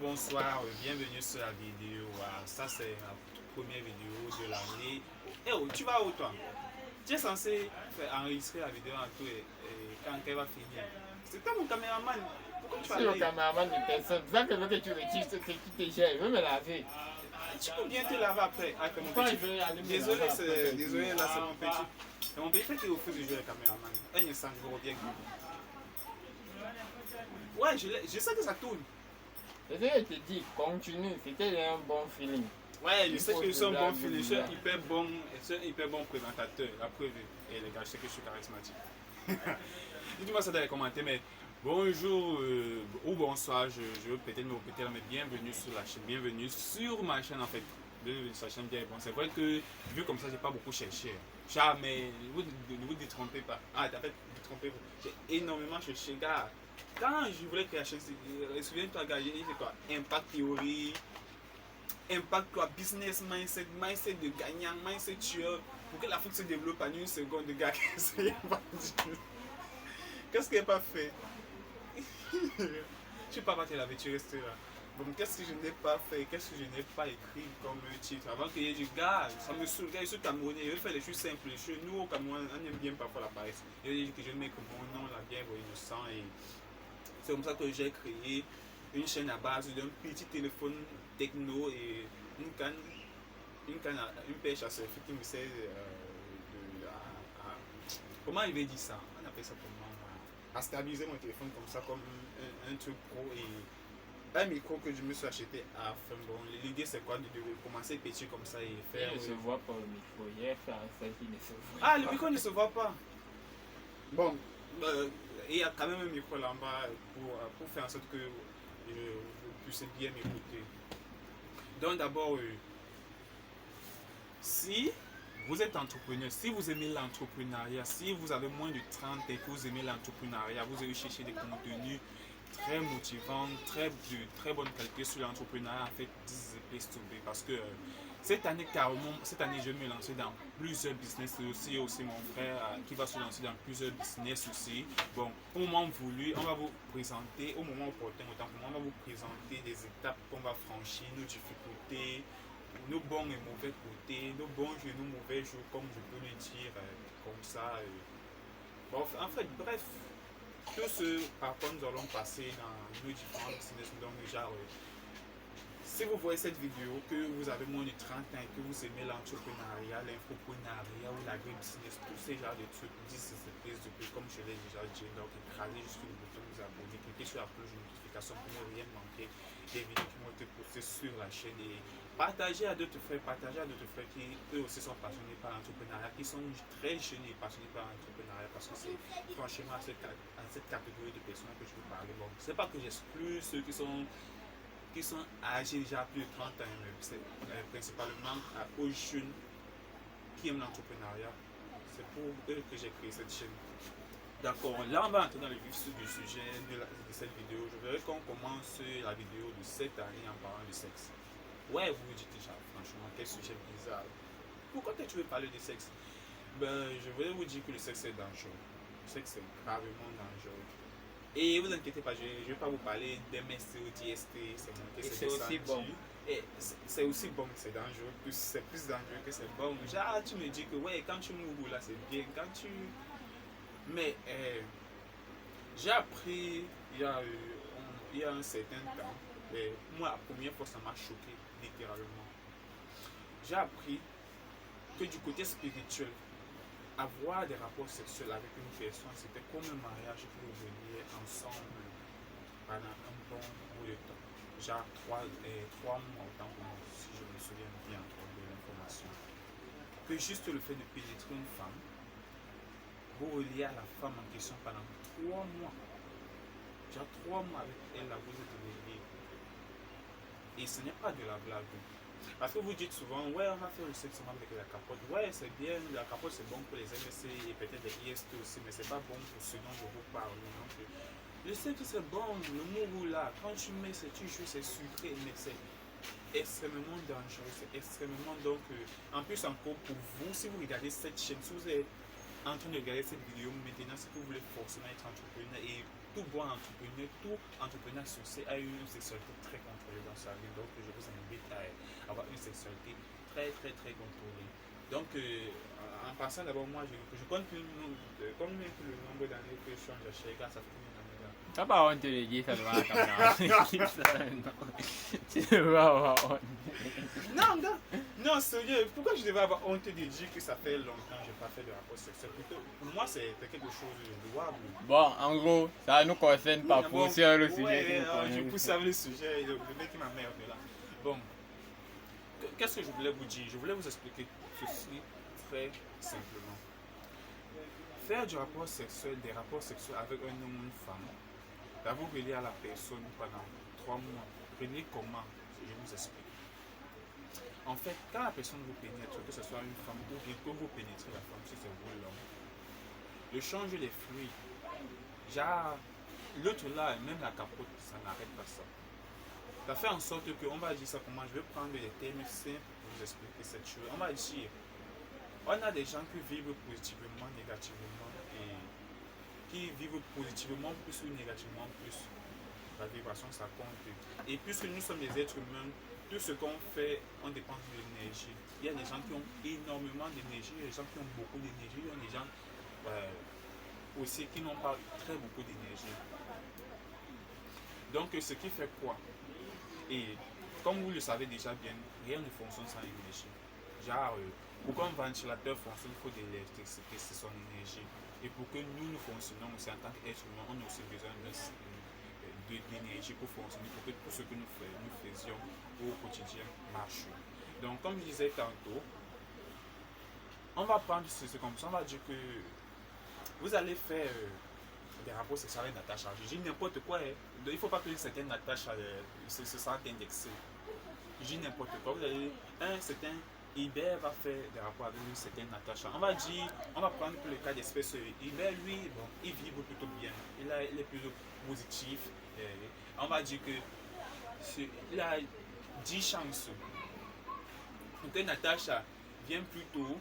bonsoir, bienvenue sur la vidéo. Ça c'est la première vidéo de l'année. Eh oh, tu vas où toi? Tu es censé enregistrer la vidéo en tout et quand elle va finir. C'est toi mon caméraman. Pourquoi tu vas C'est le aller? caméraman de personne. C'est ça que je veux que tu retires ce que tu t'échelles. Je veux me laver. Tu peux bien te laver après avec mon Pourquoi petit. je vais aller me Désolé, laver après? désolé là c'est mon petit. C'est mon petit frère qui est au feu du jeu le caméraman. Un instant, je reviens. Ouais, je sais que ça tourne. C'est ce que je te dis, continue. C'était un bon feeling. Ouais, je Il sais faut que je suis un de bon la filet, je suis un lumière. hyper bon présentateur, la preuve. Et les gars, je sais que je suis charismatique. Dites-moi ça dans les commentaires, mais bonjour ou bonsoir, je veux peut-être me répéter là, mais bienvenue sur la chaîne, bienvenue sur ma chaîne en fait. Bienvenue sur la chaîne bien bon. C'est vrai que vu comme ça, j'ai pas beaucoup cherché. Jamais, ne vous détrompez pas. Ah, en fait, détrompez-vous. J'ai énormément cherché, gars. Quand je voulais créer la chaîne, souviens-toi, gars, j'ai fait quoi? Impact Theory. Impact quoi, business mindset, mindset de gagnant, mindset tueur, pour que l'Afrique se développe en une seconde, gars. Qu'est-ce qu'elle n'a pas fait? Je ne suis pas parti la tu restes là. Bon, qu'est-ce que je n'ai pas fait? Qu'est-ce que je n'ai pas écrit comme titre? Avant qu'il y ait du gars, ça me saoule, gars, je suis camerounais, je vais faire les choses simples. Nous, au Cameroun, on aime bien parfois la paresse. Je dis que je mets que mon nom, la bière, innocent, et c'est comme ça que j'ai créé une chaîne à base d'un petit téléphone techno et une pêche à surfer qui me sert comment il va dire ça? On appelle ça comment? À stabiliser mon téléphone comme ça, comme un truc pro et un micro que je me suis acheté à fin. Bon, l'idée c'est quoi? De commencer petit comme ça et faire. Il ne se voit pas le micro. Il y a fait en sorte qu'il ne se voit Ah, pas. le micro ne se voit pas. Bon, il y a quand même un micro là en bas pour faire en sorte que vous puissiez bien m'écouter. Donc d'abord, si vous êtes entrepreneur, si vous aimez l'entrepreneuriat, si vous avez moins de 30 et que vous aimez l'entrepreneuriat, vous allez chercher des contenus très motivants, de très bonne qualité sur l'entrepreneuriat, en fait, this is the place to be. Parce que cette année, carrément, cette année, je vais me lancer dans plusieurs business et aussi mon frère qui va se lancer dans plusieurs business aussi. Bon, au moment voulu, on va vous présenter, au moment opportun, autant pour moi, on va vous présenter des étapes qu'on va franchir, nos difficultés, nos bons et mauvais côtés, nos bons jours et nos mauvais jours, comme je peux le dire, comme ça. Bon, en fait, bref, tout ce par quoi nous allons passer dans nos différents business, donc genre, si vous voyez cette vidéo, que vous avez moins de 30 ans et que vous aimez l'entrepreneuriat, l'infoprenariat ou l'agri-business, tous ces genres de trucs, this is the place to be, comme je l'ai déjà dit. Donc, écrasez juste le bouton vous abonner, cliquez sur la cloche de notification pour ne rien manquer des vidéos qui vont être postées sur la chaîne et partagez à d'autres frères, qui eux aussi sont passionnés par l'entrepreneuriat, qui sont très jeunes et passionnés par l'entrepreneuriat, parce que c'est franchement à cette catégorie de personnes que je veux parler. Bon, c'est pas que j'exclus ceux qui sont âgés déjà plus de 30 ans, mais c'est principalement aux jeunes qui aiment l'entrepreneuriat. C'est pour eux que j'ai créé cette chaîne. D'accord, là on va entrer dans le vif du sujet de cette vidéo. Je voudrais qu'on commence la vidéo de cette année en parlant de sexe. Ouais, vous vous dites déjà, franchement, quel sujet bizarre. Pourquoi tu veux parler de sexe? Ben, je voulais vous dire que le sexe est dangereux. Le sexe est gravement dangereux. Et vous inquiétez pas, je ne vais pas vous parler d'MST ou d'IST, c'est aussi bon. Et c'est aussi bon que c'est dangereux, c'est plus dangereux que c'est bon. Genre, tu me dis que ouais, quand tu mourras là, c'est bien. Quand tu. Mais j'ai appris il y a un certain temps, et moi, la première fois, ça m'a choqué, littéralement. J'ai appris que du côté spirituel, avoir des rapports sexuels avec une personne, c'était comme un mariage que vous veniez ensemble pendant un bon bout de temps. Genre 3 mois autant pour moi, si je me souviens bien de l'information. Que juste le fait de pénétrer une femme, vous reliez à la femme en question pendant 3 mois. Genre 3 mois avec elle, là, vous êtes reliés. Et ce n'est pas de la blague. Parce que vous dites souvent, ouais, on va faire le sexe avec la capote. Ouais, c'est bien, la capote c'est bon pour les MSC et peut-être les IST aussi, mais c'est pas bon pour ce dont je vous parle non plus. Le sexe c'est bon, le mourou là, quand tu mets, tu joues, c'est sucré, mais c'est extrêmement dangereux, c'est extrêmement donc. En plus, encore pour vous, si vous regardez cette chaîne, si vous êtes en train de regarder cette vidéo maintenant, c'est que vous voulez forcément être entrepreneur et tout bon entrepreneur, tout entrepreneur associé a une sexualité très contrôlée dans sa vie. Donc, je vous invite à avoir une sexualité très, très, très contrôlée. Donc, en passant d'abord, moi, je compte plus le nombre d'années que je change de chez grâce à tout le monde. T'as pas honte de dire ça devant la caméra. Tu devrais avoir honte. Non, non, non, sérieux, pourquoi je devais avoir honte de dire que ça fait longtemps que je n'ai pas fait de rapport sexuel? Plutôt, pour moi, c'est quelque chose de louable. Bon, en gros, ça nous concerne pas pour sur le sujet. Ouais, je pousse avec le sujet, le mec qui m'emmerde là. Bon, qu'est-ce que je voulais vous dire? Je voulais vous expliquer ceci très simplement. Faire du rapport sexuel, des rapports sexuels avec un homme ou une femme, d'abord relier à la personne pendant 3 mois. Prenez comment? Je vous explique. En fait, quand la personne vous pénètre, que ce soit une femme ou bien que vous pénétrez la femme, si c'est vous l'homme, le change des fluides, genre, l'autre là, même la capote, ça n'arrête pas ça. Ça fait en sorte que, on va dire ça comment, je vais prendre des termes simples pour vous expliquer cette chose. On va dire, on a des gens qui vivent positivement, négativement, et qui vivent positivement plus ou négativement plus. La vibration, ça compte. Et puisque nous sommes des êtres humains, tout ce qu'on fait, on dépend de l'énergie. Il y a des gens qui ont énormément d'énergie, il y a des gens qui ont beaucoup d'énergie, il y a des gens aussi qui n'ont pas très beaucoup d'énergie. Donc, ce qui fait quoi? Et comme vous le savez déjà bien, rien ne fonctionne sans énergie. Genre, pour qu'un ventilateur fonctionne, il faut de l'électricité, c'est son énergie. Et pour que nous fonctionnons aussi en tant qu'être humain, on a aussi besoin d'énergie pour fonctionner, pour que tout ce que nous faisions au quotidien marche. Donc, comme je disais tantôt, on va prendre ce comme ça, on va dire que vous allez faire des rapports sexuels avec Natacha. Je dis n'importe quoi, hein. Il ne faut pas que certaines Natacha se sentent indexées. Je dis n'importe quoi. Vous allez, un certain Hubert va faire des rapports avec une certaine Natacha. On va dire, on va prendre pour le cas d'espèce. Hubert, lui, bon, il vibre plutôt bien. Il est plutôt positif. On va dire que il a 10 chances. Donc Natacha vient plutôt,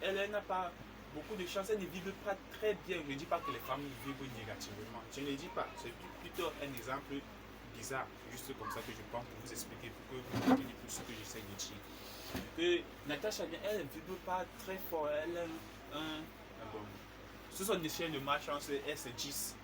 elle n'a pas beaucoup de chances, elle ne vibre pas très bien. Je ne dis pas que les femmes vibrent négativement. Je ne le dis pas. C'est plutôt un exemple bizarre, juste comme ça que je pense pour vous expliquer, pour que vous compreniez plus ce que j'essaie de dire. Que Natacha, elle ne vibre pas très fort. Elle a sur son échelle de malchance, elle c'est 10.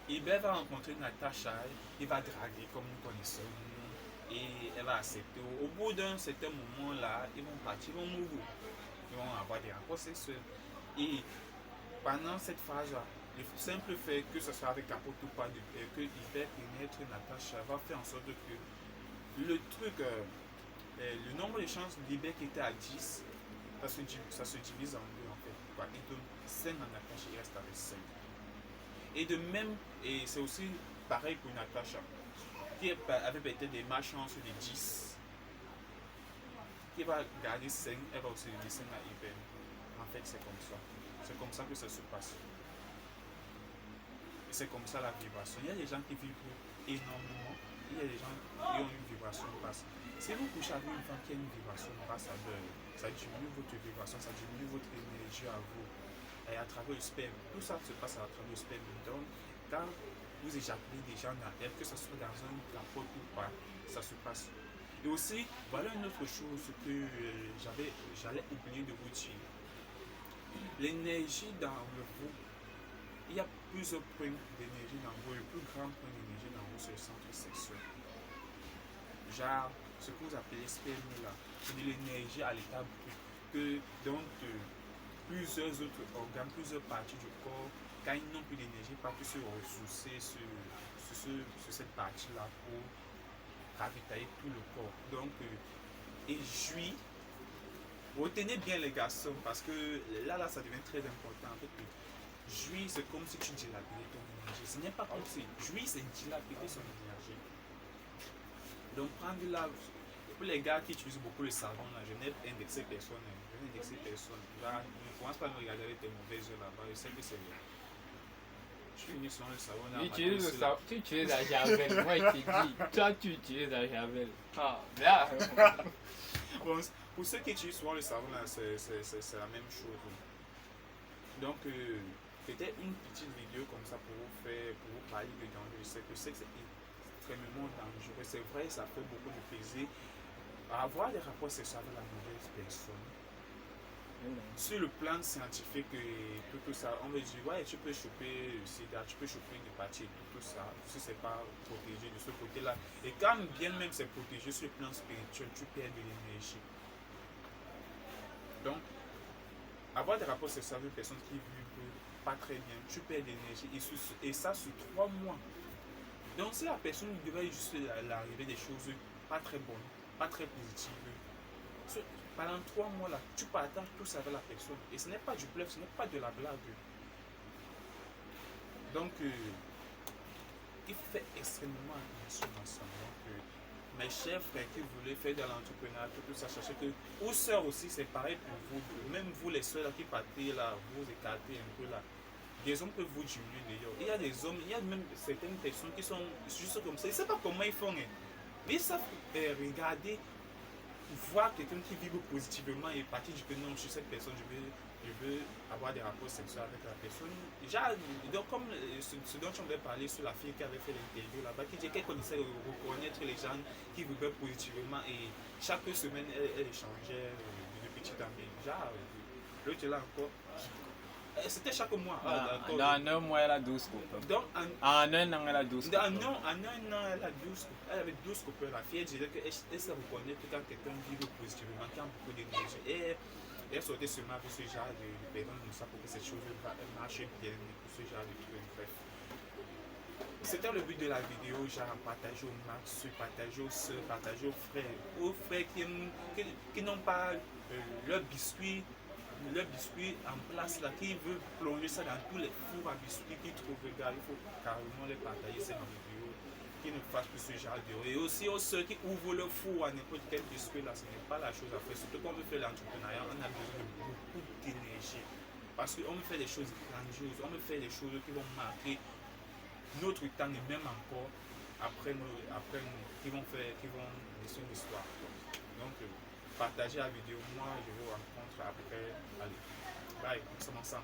Hubert va rencontrer Natacha, il va draguer comme nous connaissons, et elle va accepter. Au bout d'un certain moment là, ils vont partir, ils vont mourir. Ils vont avoir des rapports sexuels. Et pendant cette phase-là, le simple fait que ce soit avec capote ou pas, que Hubert pénètre Natacha va faire en sorte que le truc, le nombre de chances d'Hubert qui était à 10, ça se divise en deux en fait. Il donne 5 à Natacha, il reste avec 5. Et de même, et c'est aussi pareil pour Natacha, qui avait peut-être des malchances de 10, qui va garder 5, elle va aussi donner 5 à Hubert. En fait, c'est comme ça. C'est comme ça que ça se passe. Et c'est comme ça la vibration. Il y a des gens qui vibrent énormément, il y a des gens qui ont une vibration basse. Si vous couchez avec une femme qui a une vibration basse, ça diminue votre vibration, ça diminue votre énergie à vous. Et à travers le sperme, tout ça se passe à travers le sperme. Donc, quand vous éjaculez des gens dans elle, que ce soit dans un capote ou pas, ça se passe. Et aussi, voilà une autre chose que j'allais oublier de vous dire. L'énergie dans vous, il y a plusieurs points d'énergie dans vous. Le plus grand point d'énergie dans vous, c'est le centre sexuel. Genre, ce que vous appelez sperme là, c'est de l'énergie à l'état brut. Que donc, plusieurs autres organes, plusieurs parties du corps, quand ils n'ont plus d'énergie, pas pu se ressourcer sur cette partie-là pour ravitailler tout le corps. Donc, et jouir, retenez bien les garçons, parce que là, ça devient très important. En fait, jouir, c'est comme si tu dilapidais ton énergie. Ce n'est pas comme si jouir, c'est dilapider son énergie. Donc, prendre là, pour les gars qui utilisent beaucoup le savon, là, je n'ai indexé personne. Là, ne commence pas à me regarder avec tes mauvaises yeux là-bas. Je sais que c'est bien. Je finis sur le savon. Tu utilises la javel. Moi, je te dis, toi, tu utilises la javel. Ah, là. Bon, pour ceux qui utilisent souvent le savon, là, c'est la même chose. Donc, peut-être une petite vidéo comme ça pour vous parler de danger. Je sais que c'est extrêmement dangereux. C'est vrai, ça fait beaucoup de plaisir. Avoir des rapports sexuels avec la mauvaise personne. Sur le plan scientifique et tout ça, on me dit ouais, tu peux choper le sida, tu peux choper une hépatite, tout ça, si c'est pas protégé de ce côté-là. Et quand bien même c'est protégé sur le plan spirituel, tu perds de l'énergie. Donc, avoir des rapports sexuels avec une personne qui vit pas très bien, tu perds de l'énergie et ça sur 3 mois. Donc, si la personne devait juste l'arriver des choses pas très bonnes, pas très positives, pendant 3 mois là, tu partages tout ça avec la personne. Et ce n'est pas du bluff, ce n'est pas de la blague. Donc, il fait extrêmement attention à ça. Donc, mes chers frères qui voulaient faire de l'entrepreneuriat, tout ça, sachez que, aux sœurs aussi, c'est pareil pour vous. Même vous, les sœurs là, qui partez là, vous écartez un peu là. Des hommes peuvent vous diminuer d'ailleurs. Il y a des hommes, il y a même certaines personnes qui sont juste comme ça. Ils ne savent pas comment ils font. Hein. Mais ils savent regarder, voir quelqu'un qui vibre positivement et partir du que non, je suis cette personne, je veux avoir des rapports sexuels avec la personne. Déjà, donc, comme ce dont on avait parlé sur la fille qui avait fait l'interview là-bas, qui disait qu'elle connaissait reconnaître les gens qui vibraient positivement et chaque semaine, elle échangeait de petites amies. Déjà, l'autre là encore. C'était chaque mois. Dans un mois, elle a 12 couples. Donc, en un an, elle a 12 couples. En un an, elle a 12 couples. Elle avait 12 couples. La fille, elle disait qu'elle se reconnaît quand quelqu'un vibre positivement, qui a beaucoup d'énergie. Et elle sortait seulement avec ce genre de personnes comme ça pour que cette chose marche bien, pour ce genre de trucs. Bref. C'était le but de la vidéo, genre partager au max, partager aux soeurs, partager aux frères qui n'ont pas leur biscuit en place là, qui veut plonger ça dans tous les fours à biscuits qu'ils trouvent, gars, il faut carrément les partager ces vidéos, qui ne fassent plus ce genre de. Et aussi aux ceux qui ouvrent le four à n'importe quel biscuit là, ce n'est pas la chose à faire. Surtout quand on veut faire l'entrepreneuriat, on a besoin de beaucoup d'énergie. Parce qu'on veut faire des choses grandioses, on veut faire des choses qui vont marquer notre temps et même encore après nous, qui vont laisser une histoire. Donc, partagez la vidéo. Moi, je vous rencontre après. Allez, bye, on s'en ensemble.